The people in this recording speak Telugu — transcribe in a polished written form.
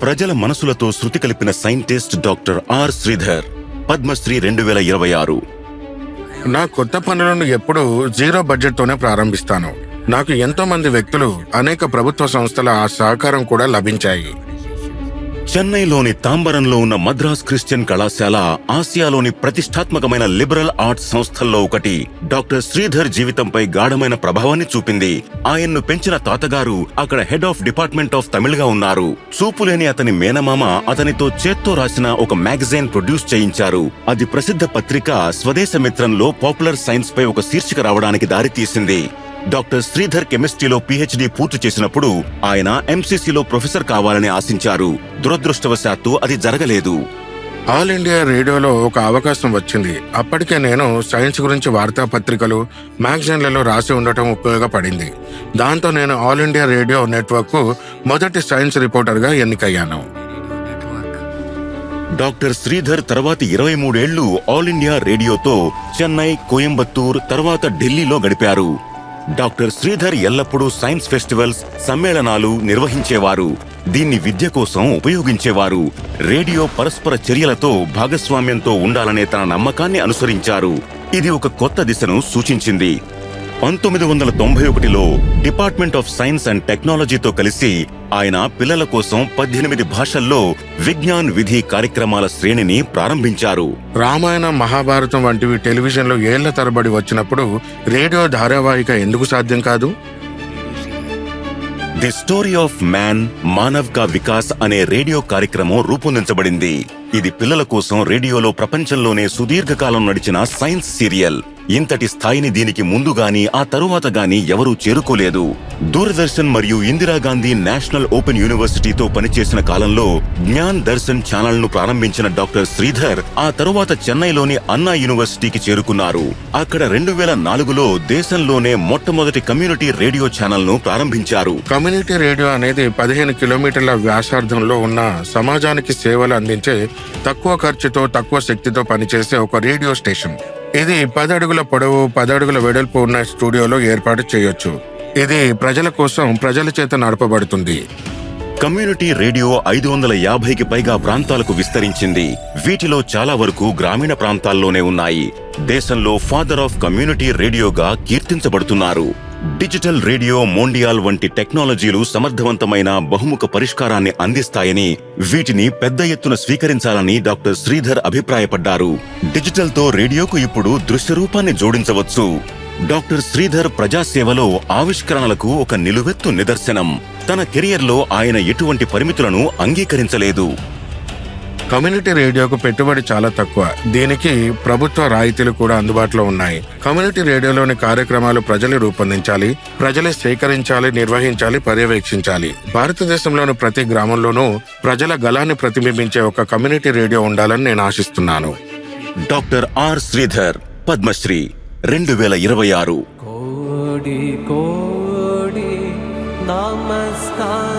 ప్రజల మనసులతో శృతి కలిపిన scientist doctor R Sridhar, Padmashri 2026. నా కొత్త పనులను ఎప్పుడూ జీరో బడ్జెట్తోనే ప్రారంభిస్తాను. నాకు ఎంతో మంది వ్యక్తులు, అనేక ప్రభుత్వ సంస్థల సహకారం కూడా లభించాయి. చెన్నైలోని తాంబరంలో ఉన్న మద్రాస్ క్రిస్టియన్ కళాశాల ఆసియాలోని ప్రతిష్టాత్మకమైన లిబరల్ ఆర్ట్స్ సంస్థల్లో ఒకటి. డాక్టర్ శ్రీధర్ జీవితంపై గాఢమైన ప్రభావాన్ని చూపింది. ఆయన్ను పెంచిన తాతగారు అక్కడ head of department of Tamil గా ఉన్నారు. చూపులేని అతని మేనమామ అతనితో చేత్తో రాసిన ఒక మ్యాగజైన్ ప్రొడ్యూస్ చేయించారు. అది ప్రసిద్ధ పత్రిక స్వదేశమిత్రంలో పాపులర్ సైన్స్ పై ఒక శీర్షిక రావడానికి దారితీసింది. డాక్టర్ శ్రీధర్ కెమిస్ట్రీలో PhD పూర్తి చేసినప్పుడు ఆయన MCCలో ప్రొఫెసర్ కావాలని ఆశించారు. దురదృష్టవశాత్తు అది జరగలేదు. ఆల్ ఇండియా రేడియోలో ఒక అవకాశం వచ్చింది. అప్పటికే నేను సైన్స్ గురించి వార్తాపత్రికలు, మ్యాగజైన్లలో రాసి ఉండటం ఉపయోగపడింది. దాంతో నేను ఆల్ ఇండియా రేడియో నెట్వర్క్ మొదటి సైన్స్ రిపోర్టర్గా ఎన్నికయ్యాను. డాక్టర్ శ్రీధర్ తర్వాతి 23 ఏళ్లు ఆల్ ఇండియా రేడియోతో చెన్నై, కోయంబత్తూర్, తర్వాత ఢిల్లీలో గడిపారు. డాక్టర్ శ్రీధర్ ఎల్లప్పుడూ సైన్స్ ఫెస్టివల్స్, సమ్మేళనాలు నిర్వహించేవారు. దీన్ని విద్య కోసం ఉపయోగించేవారు. రేడియో పరస్పర చర్యలతో భాగస్వామ్యంతో ఉండాలనే తన నమ్మకాన్ని అనుసరించారు. ఇది ఒక కొత్త దిశను సూచించింది. 1991లో డిపార్ట్మెంట్ ఆఫ్ సైన్స్ అండ్ టెక్నాలజీతో కలిసి ఆయన పిల్లల కోసం 18 భాషల్లో విజ్ఞాన్ విధి కార్యక్రమాల శ్రేణిని ప్రారంభించారు. రామాయణం, మహాభారతం వంటివి టెలివిజన్లో ఏళ్ల తరబడి వచ్చినప్పుడు రేడియో ధారావాహిక ఎందుకు సాధ్యం కాదు? The story of man, Manav కా వికాస్ అనే రేడియో కార్యక్రమం రూపొందించబడింది. ఇది పిల్లల కోసం రేడియోలో ప్రపంచంలోనే సుదీర్ఘకాలం నడిచిన సైన్స్ సీరియల్. ఇంతటి స్థాయిని దీనికి ముందు గాని ఆ తరువాత గాని ఎవరూ చేరుకోలేదు. దూరదర్శన్ మరియు ఇందిరాగాంధీ నేషనల్ ఓపెన్ యూనివర్సిటీతో పనిచేసిన కాలంలో జ్ఞాన్ దర్శన్ ఛానల్ ను ప్రారంభించిన డాక్టర్ శ్రీధర్ ఆ తరువాత చెన్నైలోని అన్నా యూనివర్సిటీకి చేరుకున్నారు. అక్కడ 2004లో దేశంలోనే మొట్టమొదటి కమ్యూనిటీ రేడియో ఛానల్ ను ప్రారంభించారు. కమ్యూనిటీ రేడియో అనేది 15 కిలోమీటర్ల వ్యాసార్థంలో ఉన్న సమాజానికి సేవలు అందించే, తక్కువ ఖర్చుతో తక్కువ శక్తితో పనిచేసే ఒక రేడియో స్టేషన్. ఇది 10 అడుగుల పొడవు, 10 అడుగుల వెడల్పు ఉన్న స్టూడియోలో ఏర్పాటు చేయొచ్చు. ఇది ప్రజల కోసం, ప్రజల చేత నడపబడుతుంది. కమ్యూనిటీ రేడియో 550కి పైగా ప్రాంతాలకు విస్తరించింది. వీటిలో చాలా వరకు గ్రామీణ ప్రాంతాల్లోనే ఉన్నాయి. దేశంలో ఫాదర్ ఆఫ్ కమ్యూనిటీ రేడియోగా కీర్తించబడుతున్నారు. డిజిటల్ రేడియో, మోండియాల్ వంటి టెక్నాలజీలు సమర్థవంతమైన బహుముఖ పరిష్కారాన్ని అందిస్తాయని, వీటిని పెద్ద ఎత్తున స్వీకరించాలని డాక్టర్ శ్రీధర్ అభిప్రాయపడ్డారు. డిజిటల్తో రేడియోకు ఇప్పుడు దృశ్య రూపాన్ని జోడించవచ్చు. డాక్టర్ శ్రీధర్ ప్రజాసేవలో ఆవిష్కరణలకు ఒక నిలువెత్తు నిదర్శనం. తన కెరియర్లో ఆయన ఎటువంటి పరిమితులను అంగీకరించలేదు. కమ్యూనిటీ రేడియోకు పెట్టుబడి చాలా తక్కువ. దీనికి ప్రభుత్వ రాయితీలు కూడా అందుబాటులో ఉన్నాయి. కమ్యూనిటీ రేడియోలోని కార్యక్రమాలు ప్రజలు రూపొందించాలి, ప్రజలే సేకరించాలి, నిర్వహించాలి, పర్యవేక్షించాలి. భారతదేశంలోని ప్రతి గ్రామంలోనూ ప్రజల గళాన్ని ప్రతిబింబించే ఒక కమ్యూనిటీ రేడియో ఉండాలని నేను ఆశిస్తున్నాను. Doctor R Sridhar, Padmashri 2026. కోడి కోడి నమస్కారం.